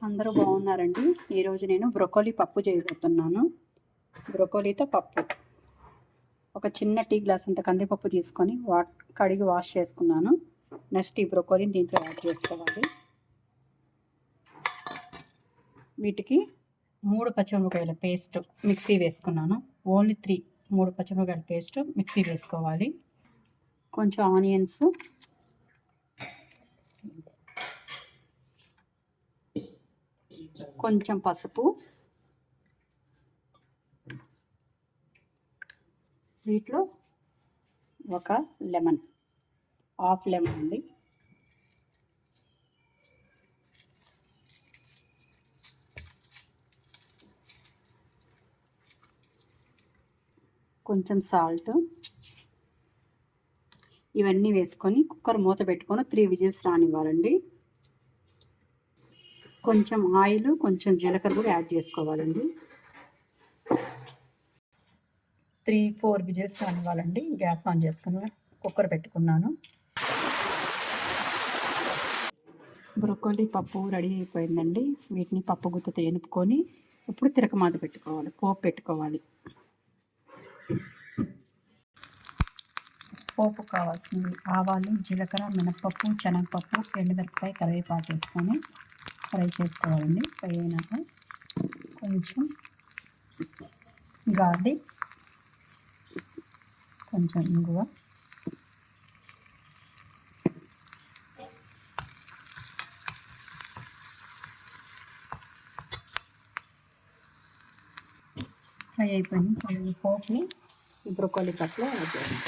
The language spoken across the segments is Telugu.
అందరూ బాగున్నారండి. ఈరోజు నేను బ్రొకోలీ పప్పు చేయబోతున్నాను. బ్రొకోలీతో పప్పు. ఒక చిన్న టీ గ్లాస్ అంత కందిపప్పు తీసుకొని కడిగి వాష్ చేసుకున్నాను. నెక్స్ట్ ఈ బ్రొకోలీని దీంట్లో యాడ్ చేసుకోవాలి. వీటికి 3 పచ్చిమిరపకాయల పేస్ట్ మిక్సీ వేసుకున్నాను. ఓన్లీ 3 పచ్చిమిరపకాయల పేస్ట్ మిక్సీ వేసుకోవాలి. కొంచెం ఆనియన్స్, కొంచెం పసుపు, వీటిలో ఒక లెమన్, హాఫ్ లెమన్ అండి. కొంచెం సాల్ట్, ఇవన్నీ వేసుకొని కుక్కర్ మూత పెట్టుకొని 3 విజిల్స్ రానివ్వాలండి. కొంచెం ఆయిల్, కొంచెం జీలకర్ర కూడా యాడ్ చేసుకోవాలండి. 3-4 విజిల్స్ రానివ్వాలండి. గ్యాస్ ఆన్ చేసుకుని కుక్కర్ పెట్టుకున్నాను. బ్రొకోలీ పప్పు రెడీ అయిపోయిందండి. వీటిని పప్పు గుత్తతో ఎనుపుకొని ఇప్పుడు తిరగమాత పెట్టుకోవాలి, పోపు పెట్టుకోవాలి. పోపు కావాల్సింది ఆవాలు, జీలకర్ర, మినప్పప్పు, శనగపప్పు, ఎండుమిరపకాయ, కరివేపాకు వేసుకొని ఫ్రై చేసుకోవాలండి. ఫ్రై అయినాక కొంచెం గార్లిక్, కొంచెం ఇంగువ, ఫ్రై అయిపోయింది. ఈ పోపుని ఈ బ్రొకోలీ పప్పులో యాడ్ చేయాలి.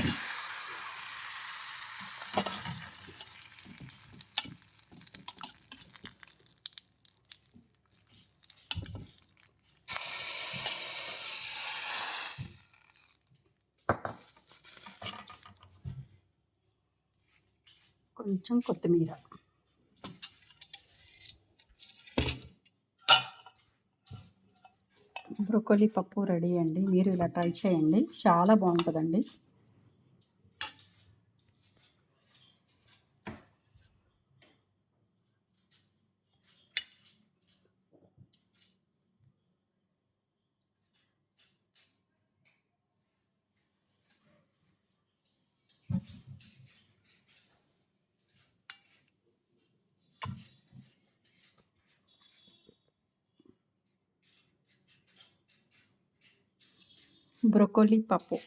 కొంచెం కొత్తిమీర, బ్రొకోలీ పప్పు రెడీ అండి. మీరు ఇలా ట్రై చేయండి, చాలా బాగుంటుందండి. బ్రొకోలీ పప్పు